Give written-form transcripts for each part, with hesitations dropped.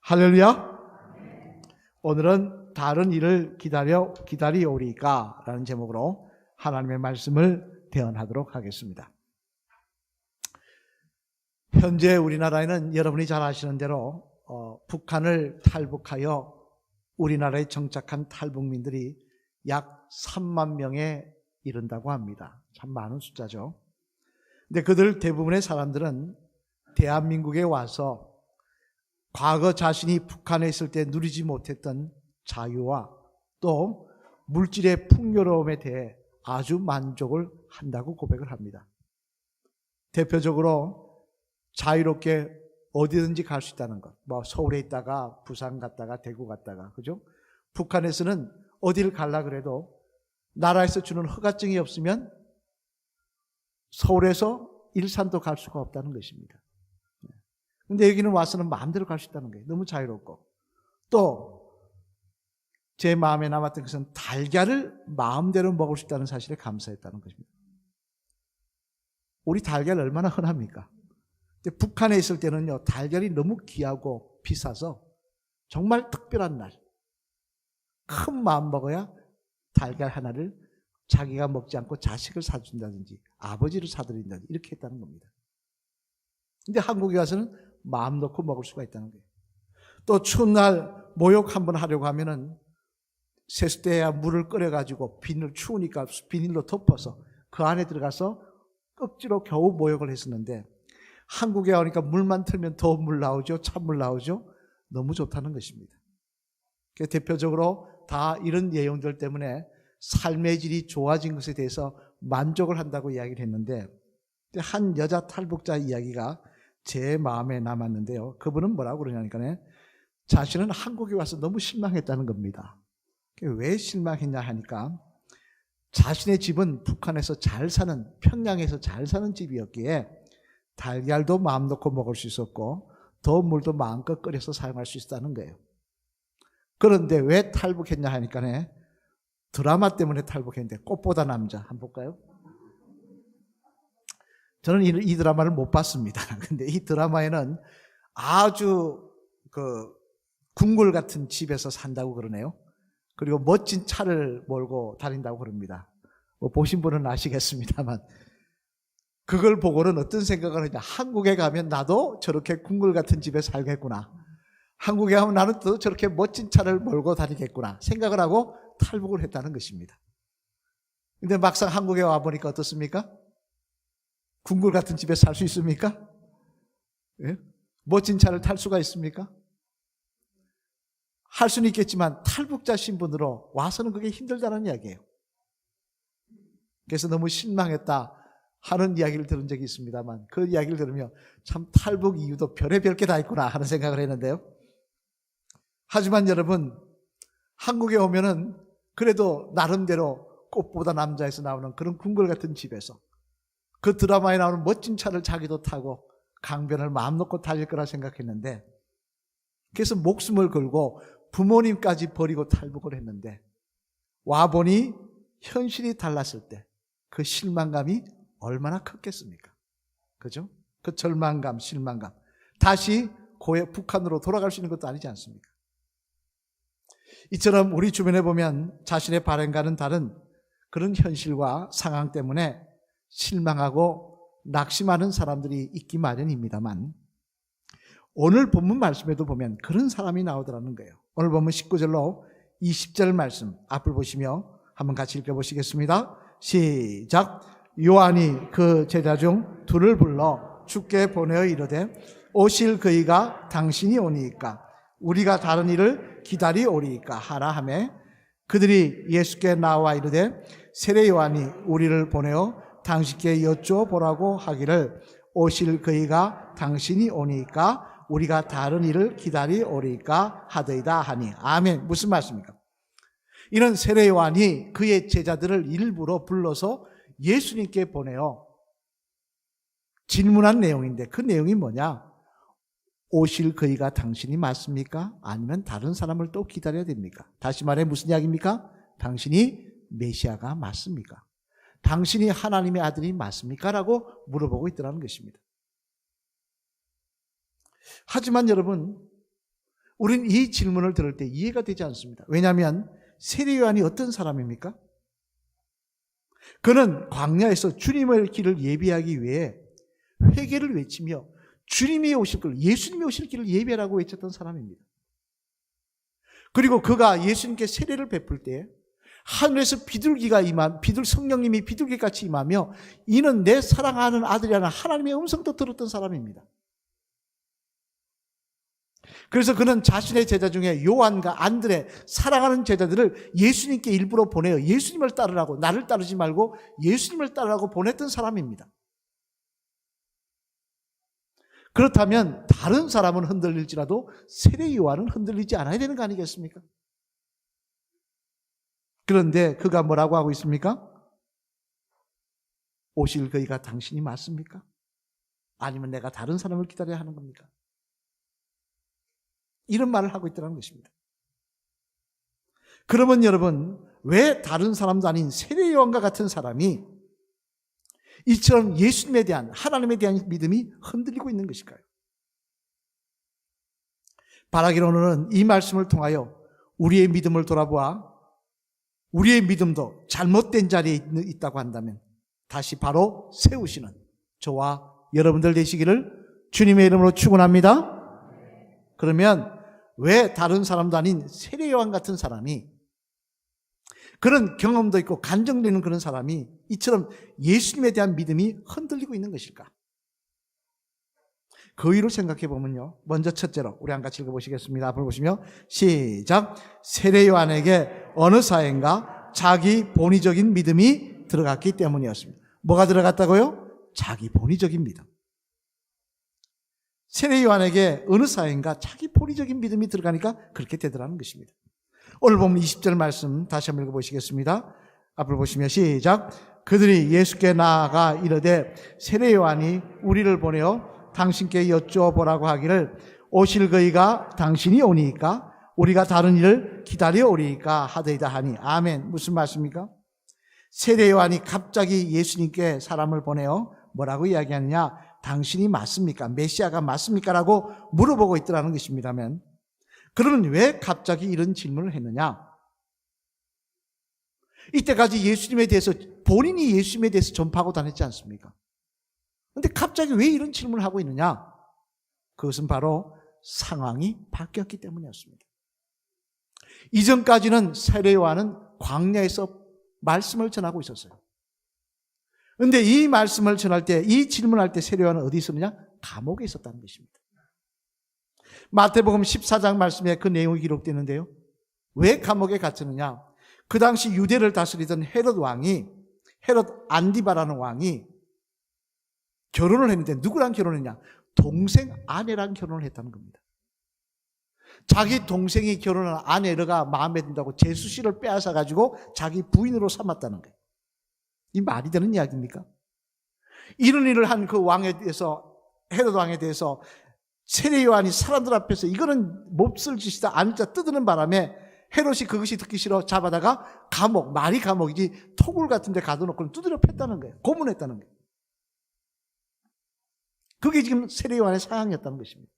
할렐루야. 오늘은 다른 일을 기다리오리까 라는 제목으로 하나님의 말씀을 대언하도록 하겠습니다. 현재 우리나라에는 여러분이 잘 아시는 대로 북한을 탈북하여 우리나라에 정착한 탈북민들이 약 3만 명에 이른다고 합니다. 참 많은 숫자죠. 근데 그들 대부분의 사람들은 대한민국에 와서 과거 자신이 북한에 있을 때 누리지 못했던 자유와 또 물질의 풍요로움에 대해 아주 만족을 한다고 고백을 합니다. 대표적으로 자유롭게 어디든지 갈 수 있다는 것. 서울에 있다가 부산 갔다가 대구 갔다가, 그죠? 북한에서는 어디를 가려 그래도 나라에서 주는 허가증이 없으면 서울에서 일산도 갈 수가 없다는 것입니다. 근데 여기는 와서는 마음대로 갈 수 있다는 거예요. 너무 자유롭고. 또 제 마음에 남았던 것은 달걀을 마음대로 먹을 수 있다는 사실에 감사했다는 것입니다. 우리 달걀 얼마나 흔합니까? 근데 북한에 있을 때는요, 달걀이 너무 귀하고 비싸서 정말 특별한 날, 큰 마음 먹어야 달걀 하나를 자기가 먹지 않고 자식을 사준다든지 아버지를 사드린다든지 이렇게 했다는 겁니다. 근데 한국에 와서는 마음 놓고 먹을 수가 있다는 거예요. 또 추운 날 모욕 한번 하려고 하면은 세수대에 물을 끓여가지고 추우니까 비닐로 덮어서 그 안에 들어가서 억지로 겨우 모욕을 했었는데 한국에 오니까 물만 틀면 더 물 나오죠. 찬물 나오죠. 너무 좋다는 것입니다. 대표적으로 다 이런 내용들 때문에 삶의 질이 좋아진 것에 대해서 만족을 한다고 이야기를 했는데 한 여자 탈북자 이야기가 제 마음에 남았는데요. 그분은 뭐라고 그러냐니까 자신은 한국에 와서 너무 실망했다는 겁니다. 왜 실망했냐 하니까 자신의 집은 북한에서 잘 사는, 평양에서 잘 사는 집이었기에 달걀도 마음 놓고 먹을 수 있었고 더운 물도 마음껏 끓여서 사용할 수 있었다는 거예요. 그런데 왜 탈북했냐 하니까 드라마 때문에 탈북했는데 꽃보다 남자 한번 볼까요? 저는 이 드라마를 못 봤습니다. 근데 이 드라마에는 아주 궁궐 같은 집에서 산다고 그러네요. 그리고 멋진 차를 몰고 다닌다고 그럽니다. 보신 분은 아시겠습니다만 그걸 보고는 어떤 생각을 하냐. 한국에 가면 나도 저렇게 궁궐 같은 집에 살겠구나. 한국에 가면 나는 또 저렇게 멋진 차를 몰고 다니겠구나 생각을 하고 탈북을 했다는 것입니다. 근데 막상 한국에 와보니까 어떻습니까? 궁궐 같은 집에 살 수 있습니까? 예? 멋진 차를 탈 수가 있습니까? 할 수는 있겠지만 탈북자 신분으로 와서는 그게 힘들다는 이야기예요. 그래서 너무 실망했다 하는 이야기를 들은 적이 있습니다만 그 이야기를 들으며 참 탈북 이유도 별의별 게 다 있구나 하는 생각을 했는데요. 하지만 여러분, 한국에 오면은 그래도 나름대로 꽃보다 남자에서 나오는 그런 궁궐 같은 집에서 그 드라마에 나오는 멋진 차를 자기도 타고 강변을 마음 놓고 달릴 거라 생각했는데 그래서 목숨을 걸고 부모님까지 버리고 탈북을 했는데 와보니 현실이 달랐을 때 그 실망감이 얼마나 컸겠습니까? 그죠? 그 절망감, 실망감. 다시 북한으로 돌아갈 수 있는 것도 아니지 않습니까? 이처럼 우리 주변에 보면 자신의 바람과는 다른 그런 현실과 상황 때문에 실망하고 낙심하는 사람들이 있기 마련입니다만 오늘 본문 말씀에도 보면 그런 사람이 나오더라는 거예요. 오늘 보면 19절로 20절 말씀 앞을 보시며 한번 같이 읽어보시겠습니다. 시작. 요한이 그 제자 중 둘을 불러 주께 보내어 이르되 오실 그이가 당신이 오니까 우리가 다른 일을 기다리오리까 하라 하매 그들이 예수께 나와 이르되 세례 요한이 우리를 보내어 당신께 여쭤보라고 하기를 오실 그이가 당신이 오니까 우리가 다른 일을 기다리오리까 하더이다 하니. 아멘. 무슨 말씀입니까? 이런 세례 요한이 그의 제자들을 일부러 불러서 예수님께 보내어 질문한 내용인데 그 내용이 뭐냐? 오실 그이가 당신이 맞습니까? 아니면 다른 사람을 또 기다려야 됩니까? 다시 말해 무슨 이야기입니까? 당신이 메시아가 맞습니까? 당신이 하나님의 아들이 맞습니까? 라고 물어보고 있더라는 것입니다. 하지만 여러분, 우리는 이 질문을 들을 때 이해가 되지 않습니다. 왜냐하면 세례 요한이 어떤 사람입니까? 그는 광야에서 주님의 길을 예비하기 위해 회개를 외치며 주님이 오실 길, 예수님이 오실 길을 예비하라고 외쳤던 사람입니다. 그리고 그가 예수님께 세례를 베풀 때 하늘에서 성령님이 비둘기같이 임하며 이는 내 사랑하는 아들이라는 하나님의 음성도 들었던 사람입니다. 그래서 그는 자신의 제자 중에 요한과 안드레, 사랑하는 제자들을 예수님께 일부러 보내어 예수님을 따르라고, 나를 따르지 말고 예수님을 따르라고 보냈던 사람입니다. 그렇다면 다른 사람은 흔들릴지라도 세례 요한은 흔들리지 않아야 되는 거 아니겠습니까? 그런데 그가 뭐라고 하고 있습니까? 오실 그이가 당신이 맞습니까? 아니면 내가 다른 사람을 기다려야 하는 겁니까? 이런 말을 하고 있다는 것입니다. 그러면 여러분, 왜 다른 사람도 아닌 세례 요한과 같은 사람이 이처럼 예수님에 대한, 하나님에 대한 믿음이 흔들리고 있는 것일까요? 바라기로는 이 말씀을 통하여 우리의 믿음을 돌아보아 우리의 믿음도 잘못된 자리에 있다고 한다면 다시 바로 세우시는 저와 여러분들 되시기를 주님의 이름으로 축원합니다. 그러면 왜 다른 사람도 아닌 세례 요한 같은 사람이, 그런 경험도 있고 간증되는 그런 사람이 이처럼 예수님에 대한 믿음이 흔들리고 있는 것일까? 그 이유를 생각해 보면요, 먼저 첫째로 우리 한 같이 읽어보시겠습니다. 앞을 보시며 시작. 세례 요한에게 어느 사인가 자기 본의적인 믿음이 들어갔기 때문이었습니다. 뭐가 들어갔다고요? 자기 본의적인 믿음. 세례 요한에게 어느 사인가 자기 본의적인 믿음이 들어가니까 그렇게 되더라는 것입니다. 오늘 보면 20절 말씀 다시 한번 읽어보시겠습니다. 앞을 보시면 시작. 그들이 예수께 나아가 이르되 세례 요한이 우리를 보내어 당신께 여쭈어보라고 하기를 오실 그이가 당신이 오니까 우리가 다른 일을 기다려 오리까 하더이다 하니. 아멘. 무슨 말씀입니까? 세례 요한이 갑자기 예수님께 사람을 보내어 뭐라고 이야기하느냐? 당신이 맞습니까? 메시아가 맞습니까? 라고 물어보고 있더라는 것입니다만, 그러면 왜 갑자기 이런 질문을 했느냐? 이때까지 예수님에 대해서, 본인이 예수님에 대해서 전파하고 다녔지 않습니까? 그런데 갑자기 왜 이런 질문을 하고 있느냐? 그것은 바로 상황이 바뀌었기 때문이었습니다. 이전까지는 세례 요한은 광야에서 말씀을 전하고 있었어요. 그런데 이 말씀을 전할 때, 이 질문할 때 세례 요한은 어디 있었느냐? 감옥에 있었다는 것입니다. 마태복음 14장 말씀에 그 내용이 기록되는데요. 왜 감옥에 갇혔느냐? 그 당시 유대를 다스리던 헤롯 안디바라는 왕이 결혼을 했는데 누구랑 결혼했냐? 동생 아내랑 결혼을 했다는 겁니다. 자기 동생이 결혼한 아내가 마음에 든다고 제수씨를 빼앗아 가지고 자기 부인으로 삼았다는 거예요. 이 말이 되는 이야기입니까? 이런 일을 한 그 왕에 대해서, 헤롯 왕에 대해서 세례 요한이 사람들 앞에서 이거는 몹쓸 짓이다, 아는 자 뜯는 바람에 헤롯이 그것이 듣기 싫어 잡아다가 말이 감옥이지 토굴 같은 데 가둬놓고 두드려 팼다는 거예요. 고문했다는 거예요. 그게 지금 세례 요한의 상황이었다는 것입니다.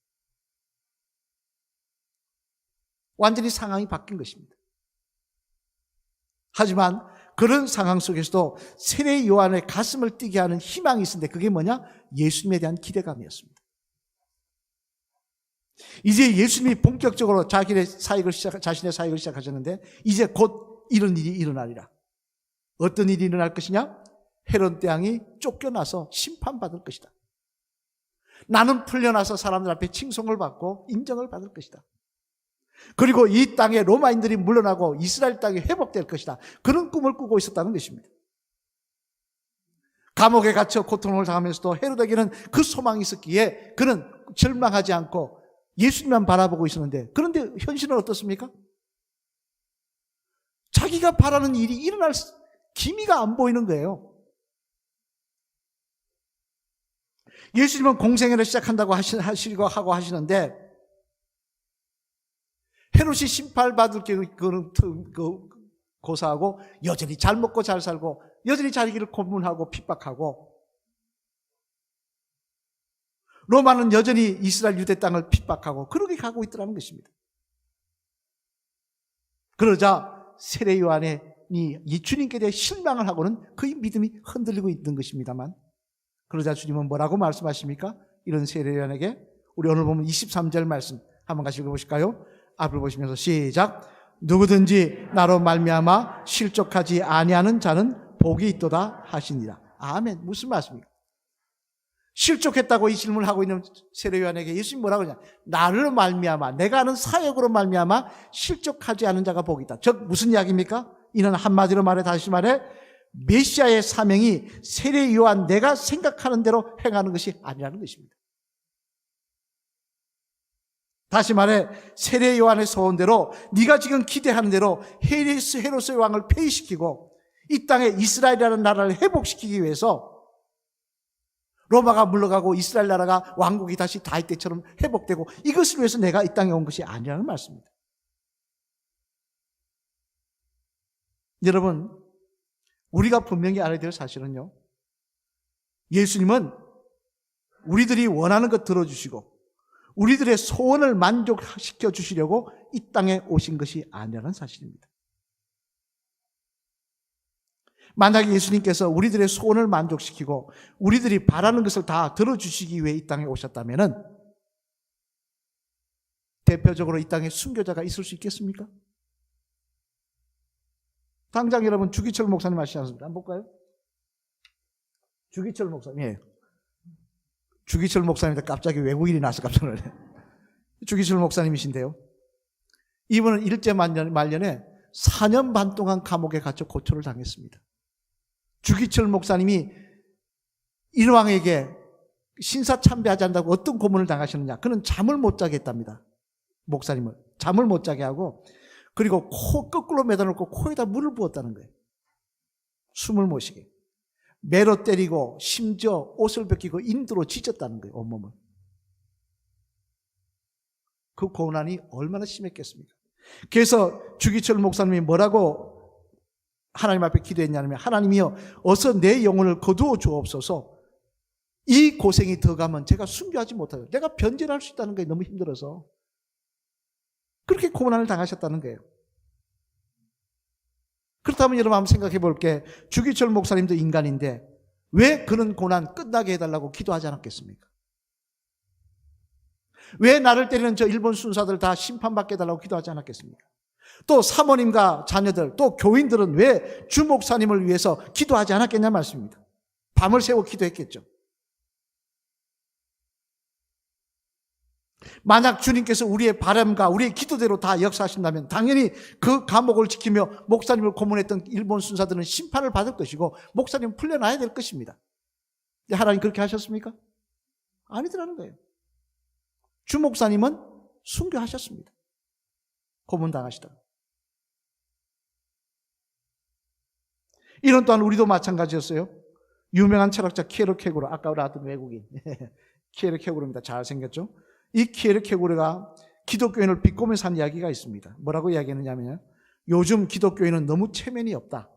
완전히 상황이 바뀐 것입니다. 하지만 그런 상황 속에서도 세례 요한의 가슴을 뛰게 하는 희망이 있었는데 그게 뭐냐? 예수님에 대한 기대감이었습니다. 이제 예수님이 본격적으로 자신의 사역을 시작하셨는데 이제 곧 이런 일이 일어나리라. 어떤 일이 일어날 것이냐? 헤롯 대왕이 쫓겨나서 심판받을 것이다. 나는 풀려나서 사람들 앞에 칭송을 받고 인정을 받을 것이다. 그리고 이 땅에 로마인들이 물러나고 이스라엘 땅이 회복될 것이다. 그런 꿈을 꾸고 있었다는 것입니다. 감옥에 갇혀 고통을 당하면서도 헤롯에게는 그 소망이 있었기에 그는 절망하지 않고 예수님만 바라보고 있었는데, 그런데 현실은 어떻습니까? 자기가 바라는 일이 일어날 기미가 안 보이는 거예요. 예수님은 공생애를 시작한다고 하시는데 헤롯이 심판받을 고사하고 여전히 잘 먹고 잘 살고 여전히 자기를 고문하고 핍박하고, 로마는 여전히 이스라엘 유대 땅을 핍박하고 그렇게 가고 있더라는 것입니다. 그러자 세례 요한이 이 주님께 대해 실망을 하고는 그의 믿음이 흔들리고 있는 것입니다만, 그러자 주님은 뭐라고 말씀하십니까? 이런 세례 요한에게 우리 오늘 보면 23절 말씀 한번 같이 읽어보실까요? 앞을 보시면서 시작. 누구든지 나로 말미암아 실족하지 아니하는 자는 복이 있도다 하시니라. 아멘. 무슨 말씀입니까? 실족했다고 이 질문을 하고 있는 세례 요한에게 예수님이 뭐라고 하냐? 나를 말미암아, 내가 하는 사역으로 말미암아 실족하지 않은 자가 복이 있다. 즉 무슨 이야기입니까? 이는 한마디로 말해, 다시 말해, 메시아의 사명이 세례 요한 내가 생각하는 대로 행하는 것이 아니라는 것입니다. 다시 말해, 세례 요한의 소원대로 네가 지금 기대하는 대로 헤로스의 왕을 폐위시키고 이 땅에 이스라엘이라는 나라를 회복시키기 위해서 로마가 물러가고 이스라엘 나라가 왕국이 다시 다윗 때처럼 회복되고 이것을 위해서 내가 이 땅에 온 것이 아니라는 말씀입니다. 여러분, 우리가 분명히 알아야 될 사실은요, 예수님은 우리들이 원하는 것 들어주시고 우리들의 소원을 만족시켜 주시려고 이 땅에 오신 것이 아니라는 사실입니다. 만약에 예수님께서 우리들의 소원을 만족시키고 우리들이 바라는 것을 다 들어주시기 위해 이 땅에 오셨다면 대표적으로 이 땅에 순교자가 있을 수 있겠습니까? 당장 여러분 주기철 목사님 아시지 않습니까? 한번 볼까요? 주기철 목사님. 예. 주기철 목사님인데 갑자기 외국인이 나서 깜짝 놀라요. 주기철 목사님이신데요. 이분은 일제 말년에 4년 반 동안 감옥에 갇혀 고초를 당했습니다. 주기철 목사님이 인왕에게 신사참배하지 않는다고 어떤 고문을 당하셨느냐. 그는 잠을 못 자게 했답니다. 목사님을. 잠을 못 자게 하고, 그리고 코 거꾸로 매달아놓고 코에다 물을 부었다는 거예요. 숨을 못 쉬게. 매로 때리고 심지어 옷을 벗기고 인두로 찢었다는 거예요. 온몸을. 그 고난이 얼마나 심했겠습니까? 그래서 주기철 목사님이 뭐라고 하나님 앞에 기도했냐면, 하나님이여 어서 내 영혼을 거두어 주옵소서. 이 고생이 더 가면 제가 순교하지 못해요. 내가 변절할 수 있다는 게 너무 힘들어서. 그렇게 고난을 당하셨다는 거예요. 그렇다면 여러분 한번 생각해 볼게. 주기철 목사님도 인간인데 왜 그런 고난 끝나게 해달라고 기도하지 않았겠습니까? 왜 나를 때리는 저 일본 순사들 다 심판받게 해달라고 기도하지 않았겠습니까? 또 사모님과 자녀들, 또 교인들은 왜 주 목사님을 위해서 기도하지 않았겠냐 말씀입니다. 밤을 새워 기도했겠죠. 만약 주님께서 우리의 바람과 우리의 기도대로 다 역사하신다면 당연히 그 감옥을 지키며 목사님을 고문했던 일본 순사들은 심판을 받을 것이고 목사님은 풀려나야 될 것입니다. 근데 하나님 그렇게 하셨습니까? 아니더라는 거예요. 주 목사님은 순교하셨습니다. 고문당하시다가. 이런 또한 우리도 마찬가지였어요. 유명한 철학자 키에르케고르, 아까 나왔던 외국인 키에르케고르입니다. 잘생겼죠? 이 키에르케고르가 기독교인을 비꼬면서 한 이야기가 있습니다. 뭐라고 이야기했느냐면, 요즘 기독교인은 너무 체면이 없다.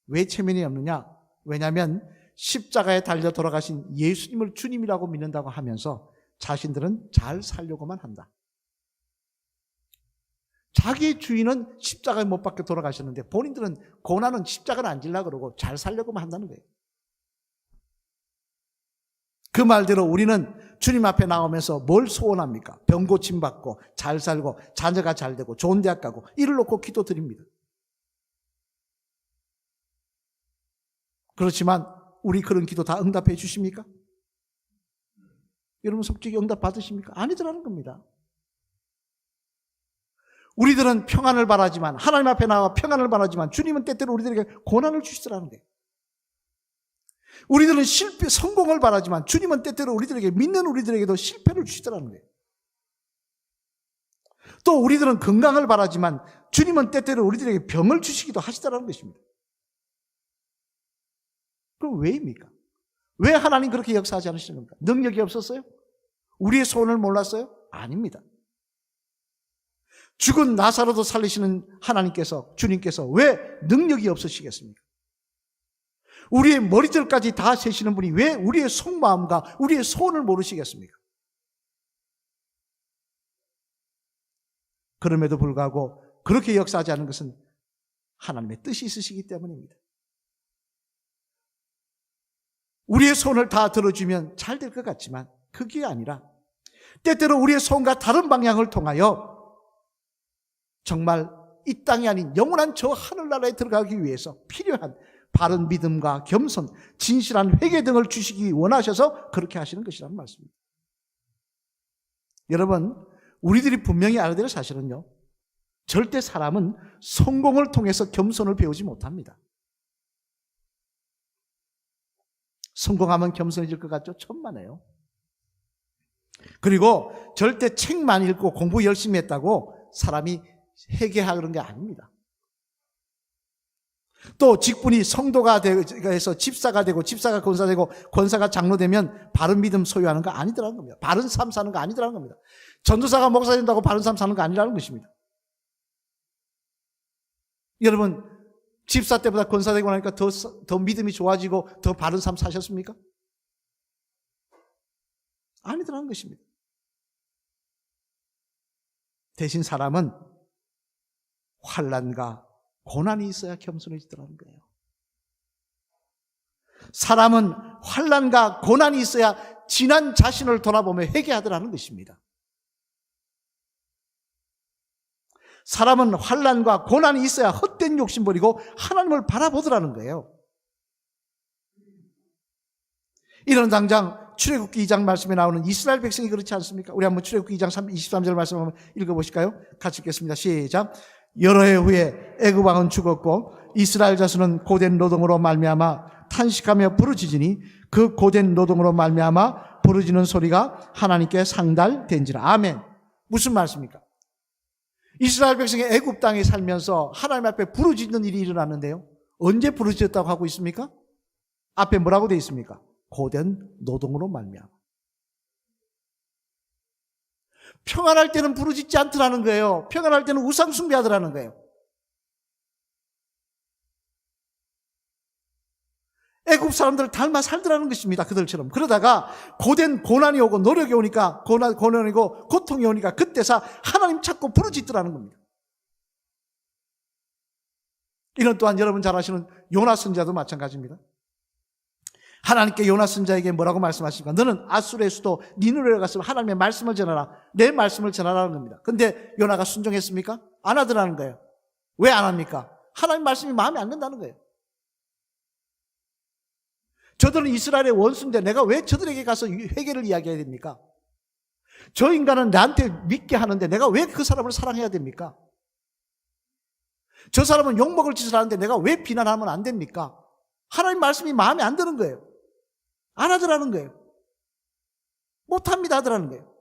왜 체면이 없느냐? 왜냐하면 십자가에 달려 돌아가신 예수님을 주님이라고 믿는다고 하면서 자신들은 잘 살려고만 한다. 자기 주인은 십자가에 못 박혀 돌아가셨는데 본인들은 고난은 십자가를 안 지려고 그러고 잘 살려고만 한다는 거예요. 그 말대로 우리는 주님 앞에 나오면서 뭘 소원합니까? 병 고침 받고 잘 살고 자녀가 잘 되고 좋은 대학 가고 이를 놓고 기도드립니다. 그렇지만 우리 그런 기도 다 응답해 주십니까? 여러분 솔직히 응답 받으십니까? 아니더라는 겁니다. 우리들은 평안을 바라지만, 하나님 앞에 나와 평안을 바라지만 주님은 때때로 우리들에게 고난을 주시더라는 거예요. 우리들은 성공을 바라지만 주님은 때때로 우리들에게, 믿는 우리들에게도 실패를 주시더라는 거예요. 또 우리들은 건강을 바라지만 주님은 때때로 우리들에게 병을 주시기도 하시더라는 것입니다. 그럼 왜입니까? 왜 하나님 그렇게 역사하지 않으시는 겁니까? 능력이 없었어요? 우리의 소원을 몰랐어요? 아닙니다. 죽은 나사로도 살리시는 하나님께서, 주님께서 왜 능력이 없으시겠습니까? 우리의 머리털까지 다 세시는 분이 왜 우리의 속마음과 우리의 소원을 모르시겠습니까? 그럼에도 불구하고 그렇게 역사하지 않는 것은 하나님의 뜻이 있으시기 때문입니다. 우리의 손을 다 들어주면 잘 될 것 같지만 그게 아니라 때때로 우리의 손과 다른 방향을 통하여 정말 이 땅이 아닌 영원한 저 하늘나라에 들어가기 위해서 필요한 바른 믿음과 겸손, 진실한 회개 등을 주시기 원하셔서 그렇게 하시는 것이라는 말씀입니다. 여러분, 우리들이 분명히 알아야 될 사실은요, 절대 사람은 성공을 통해서 겸손을 배우지 못합니다. 성공하면 겸손해질 것 같죠? 천만에요. 그리고 절대 책만 읽고 공부 열심히 했다고 사람이 회개하고 그런 게 아닙니다. 또 직분이 성도가 돼서 집사가 되고 집사가 권사 되고 권사가 장로 되면 바른 믿음 소유하는 거 아니더라는 겁니다. 바른 삶 사는 거 아니더라는 겁니다. 전도사가 목사 된다고 바른 삶 사는 거 아니라는 것입니다. 여러분, 집사 때보다 권사 되고 나니까 더 믿음이 좋아지고 더 바른 삶 사셨습니까? 아니더라는 것입니다. 대신 사람은 환난과 고난이 있어야 겸손해지더라는 거예요. 사람은 환난과 고난이 있어야 지난 자신을 돌아보며 회개하더라는 것입니다. 사람은 환난과 고난이 있어야 헛된 욕심 버리고 하나님을 바라보더라는 거예요. 이런 당장 출애굽기 2장 말씀에 나오는 이스라엘 백성이 그렇지 않습니까? 우리 한번 출애굽기 2장 23절 말씀 한번 읽어보실까요? 같이 읽겠습니다. 시작. 여러 해 후에 애굽 왕은 죽었고 이스라엘 자손은 고된 노동으로 말미암아 탄식하며 부르짖으니 그 고된 노동으로 말미암아 부르짖는 소리가 하나님께 상달된지라. 아멘. 무슨 말씀입니까? 이스라엘 백성이 애굽 땅에 살면서 하나님 앞에 부르짖는 일이 일어났는데요, 언제 부르짖었다고 하고 있습니까? 앞에 뭐라고 되어 있습니까? 고된 노동으로 말미암아. 평안할 때는 부르짖지 않더라는 거예요. 평안할 때는 우상 숭배하더라는 거예요. 애굽 사람들을 닮아 살더라는 것입니다. 그들처럼. 그러다가 고된 고난이 오고 노력이 오니까 고난이고 고통이 오니까 그때서 하나님 찾고 부르짖더라는 겁니다. 이런 또한 여러분 잘 아시는 요나 선지자도 마찬가지입니다. 하나님께 요나 선지자에게 뭐라고 말씀하십니까? 너는 아수르의 수도 니느웨로 가서 하나님의 말씀을 전하라. 내 말씀을 전하라는 겁니다. 근데 요나가 순종했습니까? 안 하더라는 거예요. 왜 안 합니까? 하나님 말씀이 마음에 안 든다는 거예요. 저들은 이스라엘의 원수인데 내가 왜 저들에게 가서 회개를 이야기해야 됩니까? 저 인간은 나한테 믿게 하는데 내가 왜 그 사람을 사랑해야 됩니까? 저 사람은 욕먹을 짓을 하는데 내가 왜 비난하면 안 됩니까? 하나님 말씀이 마음에 안 드는 거예요. 안 하더라는 거예요. 못합니다 하더라는 거예요.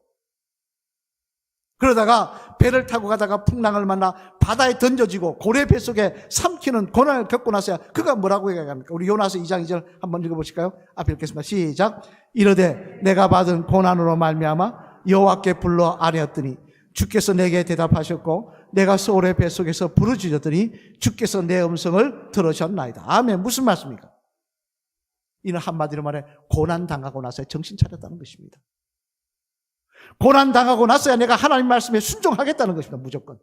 그러다가 배를 타고 가다가 풍랑을 만나 바다에 던져지고 고래 뱃속에 삼키는 고난을 겪고 나서야 그가 뭐라고 얘기합니까? 우리 요나서 2장 2절 한번 읽어보실까요? 앞에 읽겠습니다. 시작. 이르되 내가 받은 고난으로 말미암아 여호와께 불러 아뢰었더니 주께서 내게 대답하셨고 내가 소울의 뱃속에서 부르짖었더니 주께서 내 음성을 들으셨나이다. 아멘. 무슨 말씀입니까? 이는 한마디로 말해 고난당하고 나서 정신 차렸다는 것입니다. 고난당하고 나서야 내가 하나님 말씀에 순종하겠다는 것입니다. 무조건.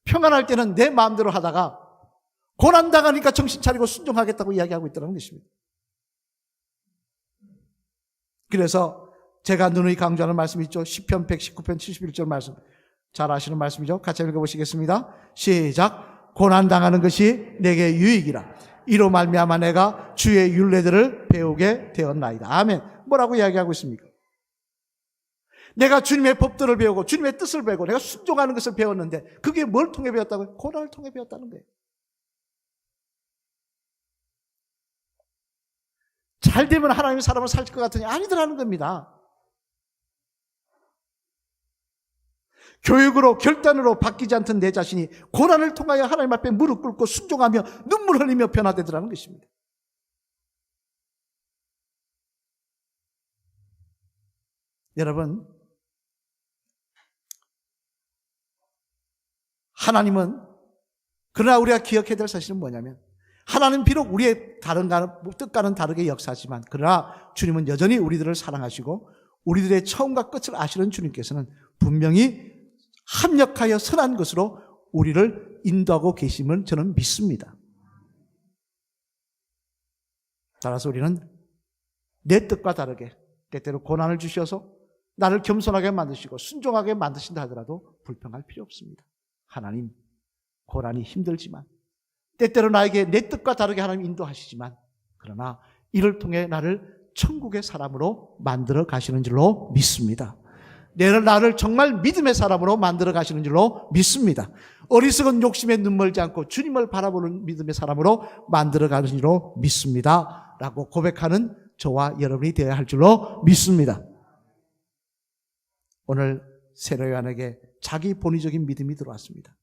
평안할 때는 내 마음대로 하다가 고난당하니까 정신 차리고 순종하겠다고 이야기하고 있다는 것입니다. 그래서 제가 누누이 강조하는 말씀이 있죠. 시편 119편 71절 말씀. 잘 아시는 말씀이죠. 같이 읽어보시겠습니다. 시작. 고난당하는 것이 내게 유익이라. 이로 말미암아 내가 주의 율례들을 배우게 되었나이다. 아멘. 뭐라고 이야기하고 있습니까? 내가 주님의 법들을 배우고 주님의 뜻을 배우고 내가 순종하는 것을 배웠는데 그게 뭘 통해 배웠다고요? 고난을 통해 배웠다는 거예요. 잘 되면 하나님이 사람을 살릴 것 같으니 아니더라는 겁니다. 교육으로 결단으로 바뀌지 않던 내 자신이 고난을 통하여 하나님 앞에 무릎 꿇고 순종하며 눈물 흘리며 변화되더라는 것입니다. 여러분, 하나님은 그러나 우리가 기억해야 될 사실은 뭐냐면 하나님 비록 우리의 뜻과는 다르게 역사하지만 그러나 주님은 여전히 우리들을 사랑하시고 우리들의 처음과 끝을 아시는 주님께서는 분명히 합력하여 선한 것으로 우리를 인도하고 계심을 저는 믿습니다. 따라서 우리는 내 뜻과 다르게 때때로 고난을 주셔서 나를 겸손하게 만드시고 순종하게 만드신다 하더라도 불평할 필요 없습니다. 하나님, 고난이 힘들지만 때때로 나에게 내 뜻과 다르게 하나님 인도하시지만 그러나 이를 통해 나를 천국의 사람으로 만들어 가시는 줄로 믿습니다. 나를 정말 믿음의 사람으로 만들어 가시는 줄로 믿습니다. 어리석은 욕심에 눈멀지 않고 주님을 바라보는 믿음의 사람으로 만들어 가시는 줄로 믿습니다. 라고 고백하는 저와 여러분이 되어야 할 줄로 믿습니다. 오늘 세례 요한에게 자기 본의적인 믿음이 들어왔습니다.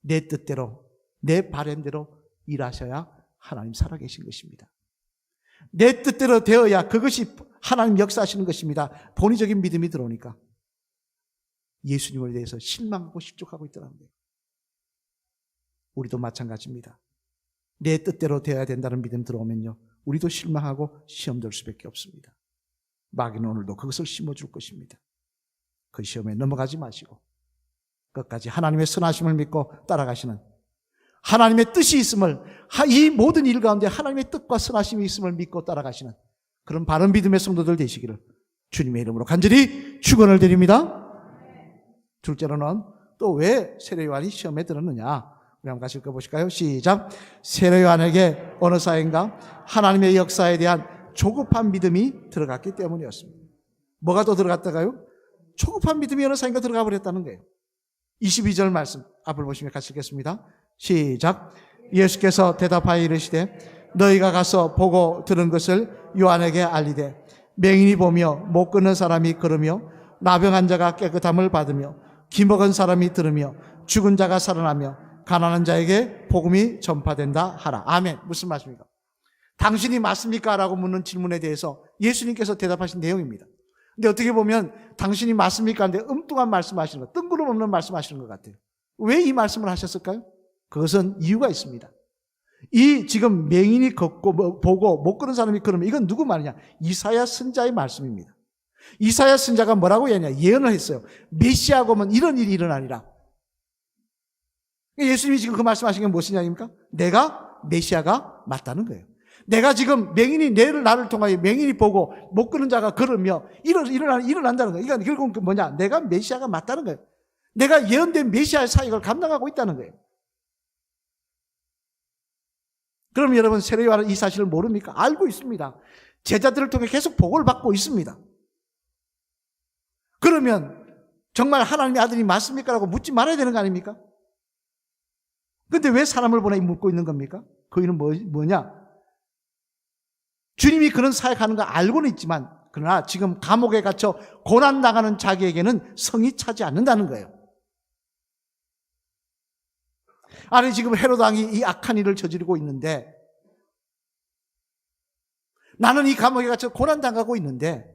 내 뜻대로 내 바램대로 일하셔야 하나님 살아계신 것입니다. 내 뜻대로 되어야 그것이 하나님 역사하시는 것입니다. 본의적인 믿음이 들어오니까 예수님에 대해서 실망하고 실족하고 있더라는 거예요. 우리도 마찬가지입니다. 내 뜻대로 되어야 된다는 믿음 들어오면요, 우리도 실망하고 시험될 수밖에 없습니다. 마귀는 오늘도 그것을 심어줄 것입니다. 그 시험에 넘어가지 마시고 끝까지 하나님의 선하심을 믿고 따라가시는, 하나님의 뜻이 있음을, 이 모든 일 가운데 하나님의 뜻과 선하심이 있음을 믿고 따라가시는 그런 바른 믿음의 성도들 되시기를 주님의 이름으로 간절히 축원을 드립니다. 둘째로는 또 왜 세례 요한이 시험에 들었느냐, 우리 한번 같이 읽어보실까요? 시작. 세례 요한에게 어느 사이인가 하나님의 역사에 대한 조급한 믿음이 들어갔기 때문이었습니다. 뭐가 또 들어갔다가요? 조급한 믿음이 어느 사이인가 들어가 버렸다는 거예요. 22절 말씀 앞을 보시면 같이 읽겠습니다. 시작. 예수께서 대답하여 이르시되 너희가 가서 보고 들은 것을 요한에게 알리되 맹인이 보며 못 걷는 사람이 걸으며 나병한 자가 깨끗함을 받으며 기먹은 사람이 들으며 죽은 자가 살아나며 가난한 자에게 복음이 전파된다 하라. 아멘. 무슨 말씀입니까? 당신이 맞습니까? 라고 묻는 질문에 대해서 예수님께서 대답하신 내용입니다. 근데 어떻게 보면 당신이 맞습니까? 하는데 엉뚱한 말씀하시는 것, 뜬구름 없는 말씀하시는 것 같아요. 왜 이 말씀을 하셨을까요? 그것은 이유가 있습니다. 이 지금 맹인이 걷고 보고 못 걷는 사람이 걸으면 이건 누구 말이냐? 이사야 선자의 말씀입니다. 이사야 선자가 뭐라고 했냐? 예언을 했어요. 메시아가 오면 이런 일이 일어나리라. 예수님이 지금 그 말씀하신 게 무엇이냐입니까? 내가 메시아가 맞다는 거예요. 내가 지금 맹인이 나를 통하여 맹인이 보고 못 걷는 자가 걸으며 일어난다는 거예요. 그러니까 결국은 뭐냐? 내가 메시아가 맞다는 거예요. 내가 예언된 메시아의 사역을 감당하고 있다는 거예요. 그럼 여러분, 세례 요한은 이 사실을 모릅니까? 알고 있습니다. 제자들을 통해 계속 복을 받고 있습니다. 그러면 정말 하나님의 아들이 맞습니까? 라고 묻지 말아야 되는 거 아닙니까? 근데 왜 사람을 보내 묻고 있는 겁니까? 그 이유는 뭐냐? 주님이 그런 사역하는 거 알고는 있지만, 그러나 지금 감옥에 갇혀 고난당하는 자기에게는 성이 차지 않는다는 거예요. 아니, 지금 헤롯 왕이 이 악한 일을 저지르고 있는데, 나는 이 감옥에 갇혀 고난당하고 있는데,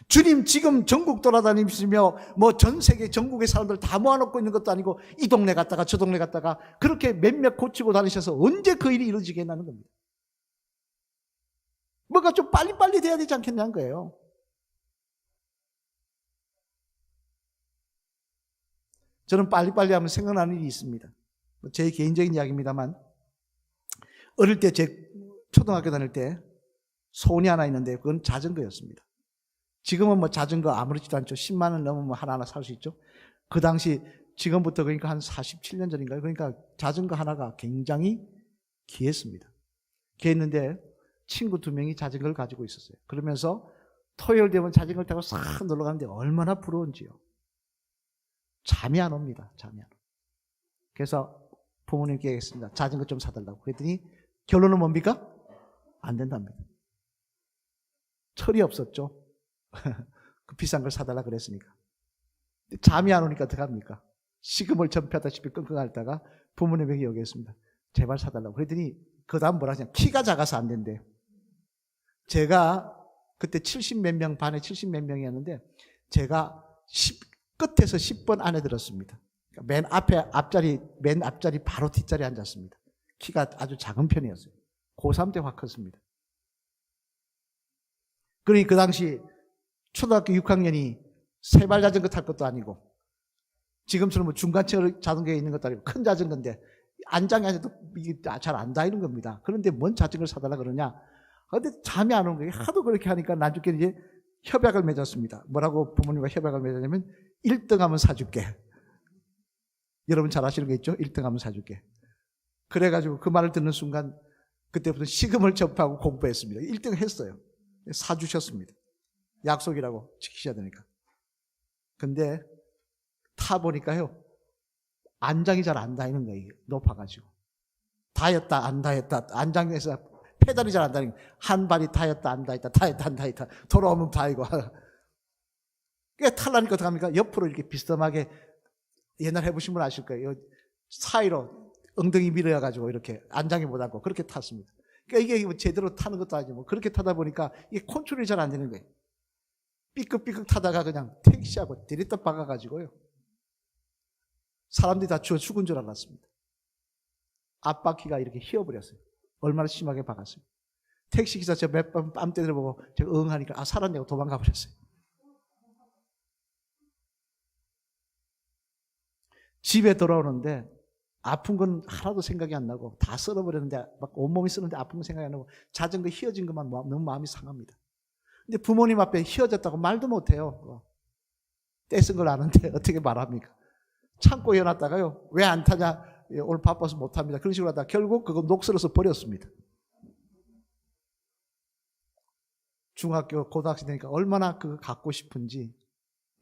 주님 지금 전국 돌아다니시며 뭐 전 세계 전국의 사람들 다 모아놓고 있는 것도 아니고 이 동네 갔다가 저 동네 갔다가 그렇게 몇몇 고치고 다니셔서 언제 그 일이 이루어지겠냐는 겁니다. 뭔가 좀 빨리빨리 돼야 되지 않겠냐는 거예요. 저는 빨리빨리 하면 생각나는 일이 있습니다. 제 개인적인 이야기입니다만, 어릴 때 제 초등학교 다닐 때 소원이 하나 있는데 그건 자전거였습니다. 지금은 뭐 자전거 아무렇지도 않죠. 10만 원 넘으면 하나하나 살 수 있죠. 그 당시 지금부터 그러니까 한 47년 전인가요? 그러니까 자전거 하나가 굉장히 귀했습니다. 귀했는데 친구 2명이 자전거를 가지고 있었어요. 그러면서 토요일 되면 자전거를 타고 싹 놀러 가는데 얼마나 부러운지요. 잠이 안 옵니다. 잠이 안 옵니다. 그래서 부모님께 얘기했습니다. 자전거 좀 사달라고. 그랬더니 결론은 뭡니까? 안 된답니다. 철이 없었죠. 그 비싼 걸 사달라 그랬으니까. 잠이 안 오니까 어떡합니까? 식음을 전폐하다시피 끙끙 앓다가 부모님에게 얘기했습니다. 제발 사달라고. 그랬더니 그 다음 뭐라 하냐? 키가 작아서 안 된대요. 제가 그때 70몇 명, 반에 70몇 명이었는데 제가 끝에서 10번 안에 들었습니다. 맨 앞자리 바로 뒷자리에 앉았습니다. 키가 아주 작은 편이었어요. 고3 때 확 컸습니다. 그러니 그 당시 초등학교 6학년이 세발 자전거 탈 것도 아니고 지금처럼 뭐 중간층 자전거에 있는 것도 아니고 큰 자전거인데 안장에 앉아도 이게 잘 안 다니는 겁니다. 그런데 뭔 자전거를 사달라 그러냐? 근데 잠이 안 오는 거예요. 하도 그렇게 하니까 나중에 이제 협약을 맺었습니다. 뭐라고 부모님과 협약을 맺었냐면 1등 하면 사줄게. 여러분 잘 아시는 거 있죠? 1등 하면 사줄게. 그래가지고 그 말을 듣는 순간 그때부터 시금을 접하고 공부했습니다. 1등 했어요. 사주셨습니다. 약속이라고 지키셔야 되니까. 근데 타보니까요, 안장이 잘 안 닿는 거예요. 높아가지고. 닿였다, 안 닿였다. 안장에서 페달이 잘 안 닿는 거예요. 한 발이 닿였다, 안 닿였다, 닿였다, 안 닿였다. 돌아오면 닿이고. 그게 탈라니까 어떡합니까? 옆으로 이렇게 비스듬하게 옛날 해보신 분 아실 거예요. 사이로 엉덩이 밀어가지고 이렇게 안장에 못 앉고 그렇게 탔습니다. 그러니까 이게 뭐 제대로 타는 것도 아니고 그렇게 타다 보니까 이게 컨트롤이 잘 안 되는 거예요. 삐끗삐끗 타다가 그냥 택시하고 디리떡 박아가지고요. 사람들이 다 죽은 줄 알았습니다. 앞바퀴가 이렇게 휘어버렸어요. 얼마나 심하게 박았어요. 택시기사 저 몇 번 뺨 때려보고 제가 응하니까 살았냐고 도망가 버렸어요. 집에 돌아오는데 아픈 건 하나도 생각이 안 나고 다 썰어버렸는데 막 온몸이 쓰는데 아픈 건 생각이 안 나고 자전거 휘어진 것만 너무 마음이 상합니다. 근데 부모님 앞에 휘어졌다고 말도 못해요. 떼쓴 걸 아는데 어떻게 말합니까? 참고 해놨다가요. 왜 안 타냐? 오늘 바빠서 못 탑니다. 그런 식으로 하다가 결국 그거 녹슬어서 버렸습니다. 중학교, 고등학생 되니까 얼마나 그거 갖고 싶은지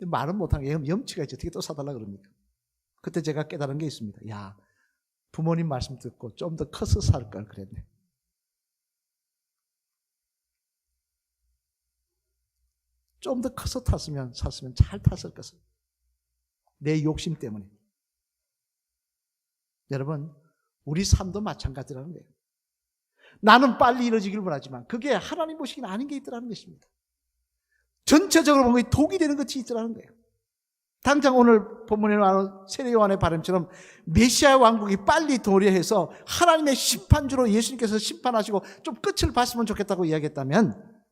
말은 못하는 게 염치가 있지. 어떻게 또 사달라 그럽니까? 그때 제가 깨달은 게 있습니다. 야, 부모님 말씀 듣고 좀 더 커서 살 걸 그랬네. 좀 더 커서 샀으면 잘 탔을 것을. 내 욕심 때문에. 여러분, 우리 삶도 마찬가지라는 거예요. 나는 빨리 이루어지길 원하지만 그게 하나님 보시기는 아닌 게 있더라는 것입니다. 전체적으로 보면 독이 되는 것이 있더라는 거예요. 당장 오늘 본문에 나오는 세례 요한의 바람처럼 메시아 왕국이 빨리 도래해서 하나님의 심판주로 예수님께서 심판하시고 좀 끝을 봤으면 좋겠다고 이야기했다면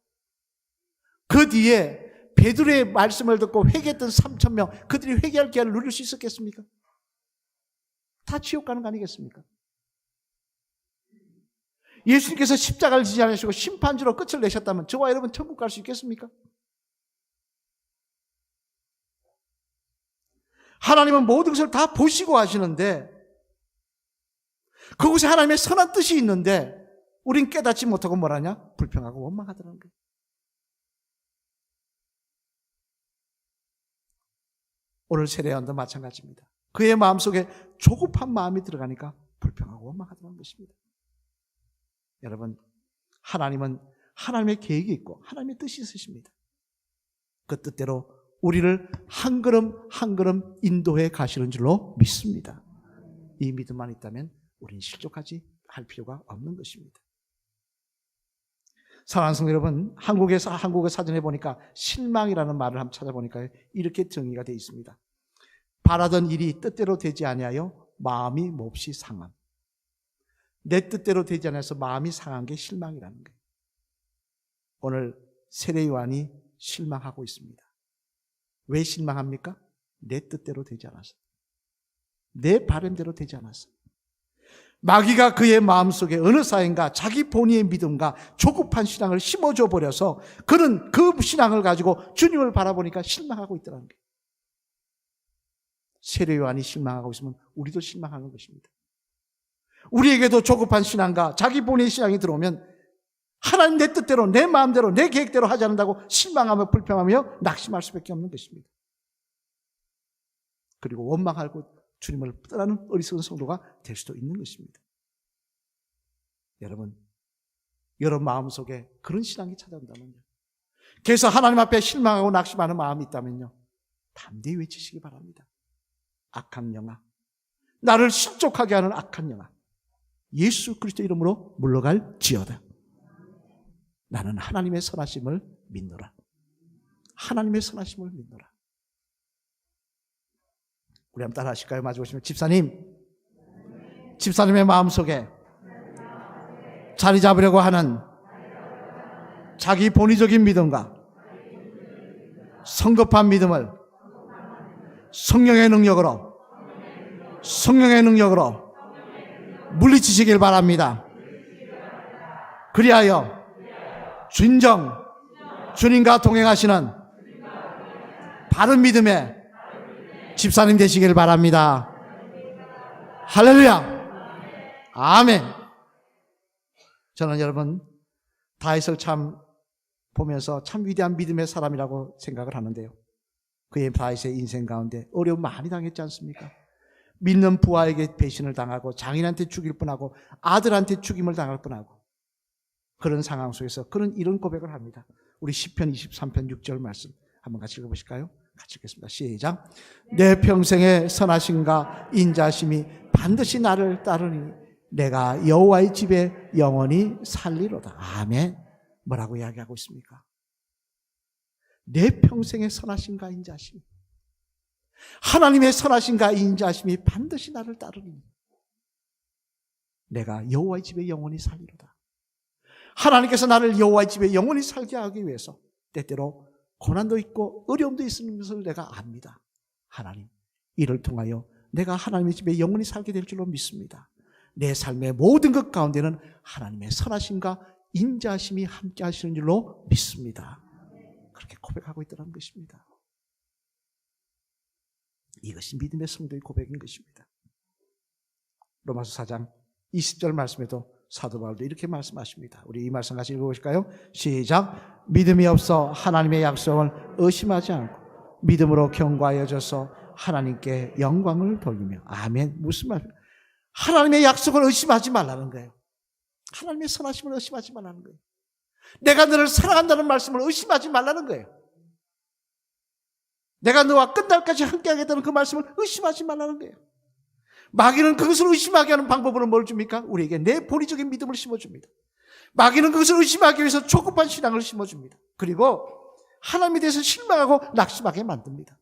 그 뒤에 베드로의 말씀을 듣고 회개했던 3,000명 그들이 회개할 기회를 누릴 수 있었겠습니까? 다 지옥 가는 거 아니겠습니까? 예수님께서 십자가를 지지 않으시고 심판주로 끝을 내셨다면 저와 여러분 천국 갈 수 있겠습니까? 하나님은 모든 것을 다 보시고 하시는데 그곳에 하나님의 선한 뜻이 있는데 우린 깨닫지 못하고 뭐라냐? 불평하고 원망하더라는 거예요. 오늘 세례요한도 마찬가지입니다. 그의 마음속에 조급한 마음이 들어가니까 불평하고 원망하더라는 것입니다. 여러분, 하나님은 하나님의 계획이 있고 하나님의 뜻이 있으십니다. 그 뜻대로 우리를 한 걸음 한 걸음 인도해 가시는 줄로 믿습니다. 이 믿음만 있다면 우리는 실족하지 할 필요가 없는 것입니다. 사랑하는 성도 여러분, 한국의 사전에 보니까 실망이라는 말을 한번 찾아보니까 이렇게 정의가 되어 있습니다. 바라던 일이 뜻대로 되지 아니하여 마음이 몹시 상함. 내 뜻대로 되지 않아서 마음이 상한 게 실망이라는 거예요. 오늘 세례 요한이 실망하고 있습니다. 왜 실망합니까? 내 뜻대로 되지 않아서. 내 바람대로 되지 않아서. 마귀가 그의 마음속에 어느 사이인가 자기 본의의 믿음과 조급한 신앙을 심어줘 버려서 그는 그 신앙을 가지고 주님을 바라보니까 실망하고 있더라는 거예요. 세례 요한이 실망하고 있으면 우리도 실망하는 것입니다. 우리에게도 조급한 신앙과 자기 본의의 신앙이 들어오면 하나님 내 뜻대로 내 마음대로 내 계획대로 하지 않는다고 실망하며 불평하며 낙심할 수밖에 없는 것입니다. 그리고 원망하고 주님을 떠나는 어리석은 성도가 될 수도 있는 것입니다. 여러분 마음속에 그런 신앙이 찾아온다면요. 그래서 하나님 앞에 실망하고 낙심하는 마음이 있다면요. 담대히 외치시기 바랍니다. 악한 영아, 나를 실족하게 하는 악한 영아, 예수 그리스도 이름으로 물러갈지어다. 나는 하나님의 선하심을 믿노라. 하나님의 선하심을 믿노라. 우리 한번 따라 하실까요? 마주 보시면 집사님의 마음속에 자리 잡으려고 하는 자기 본의적인 믿음과 성급한 믿음을 성령의 능력으로 물리치시길 바랍니다. 그리하여 진정 주님과 동행하시는 바른 믿음의 집사님 되시길 바랍니다. 할렐루야. 아멘. 저는 여러분 다윗을 참 보면서 참 위대한 믿음의 사람이라고 생각을 하는데요. 그의 다윗의 인생 가운데 어려움 많이 당했지 않습니까? 믿는 부하에게 배신을 당하고 장인한테 죽일 뻔하고 아들한테 죽임을 당할 뻔하고 그런 상황 속에서 그런 이런 고백을 합니다. 우리 시편 23편 6절 말씀 한번 같이 읽어보실까요? 같이 읽겠습니다. 시작. 내 평생의 선하심과 인자심이 반드시 나를 따르니 내가 여호와의 집에 영원히 살리로다. 아멘. 뭐라고 이야기하고 있습니까? 내 평생의 선하심과 인자심, 하나님의 선하심과 인자심이 반드시 나를 따르니 내가 여호와의 집에 영원히 살리로다. 하나님께서 나를 여호와의 집에 영원히 살게 하기 위해서 때때로 고난도 있고 어려움도 있는 것을 내가 압니다. 하나님, 이를 통하여 내가 하나님의 집에 영원히 살게 될 줄로 믿습니다. 내 삶의 모든 것 가운데는 하나님의 선하심과 인자심이 함께 하시는 줄로 믿습니다. 그렇게 고백하고 있다는 것입니다. 이것이 믿음의 성도의 고백인 것입니다. 로마서 4장 20절 말씀에도 사도 바울도 이렇게 말씀하십니다. 우리 이 말씀 같이 읽어보실까요? 시작. 믿음이 없어 하나님의 약속을 의심하지 않고 믿음으로 경과하여져서 하나님께 영광을 돌리며. 아멘. 무슨 말입니까? 하나님의 약속을 의심하지 말라는 거예요. 하나님의 선하심을 의심하지 말라는 거예요. 내가 너를 사랑한다는 말씀을 의심하지 말라는 거예요. 내가 너와 끝날까지 함께하겠다는 그 말씀을 의심하지 말라는 거예요. 마귀는 그것을 의심하게 하는 방법으로 뭘 줍니까? 우리에게 내 본의적인 믿음을 심어줍니다. 마귀는 그것을 의심하기 위해서 조급한 신앙을 심어줍니다. 그리고 하나님에 대해서 실망하고 낙심하게 만듭니다.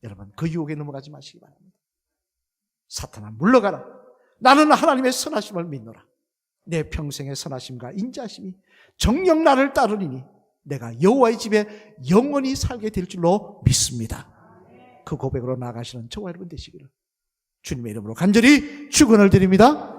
여러분, 그 유혹에 넘어가지 마시기 바랍니다. 사탄아, 물러가라. 나는 하나님의 선하심을 믿노라. 내 평생의 선하심과 인자심이 정녕 나를 따르리니 내가 여호와의 집에 영원히 살게 될 줄로 믿습니다. 그 고백으로 나아가시는 저와 여러분 되시기를 주님의 이름으로 간절히 축원을 드립니다.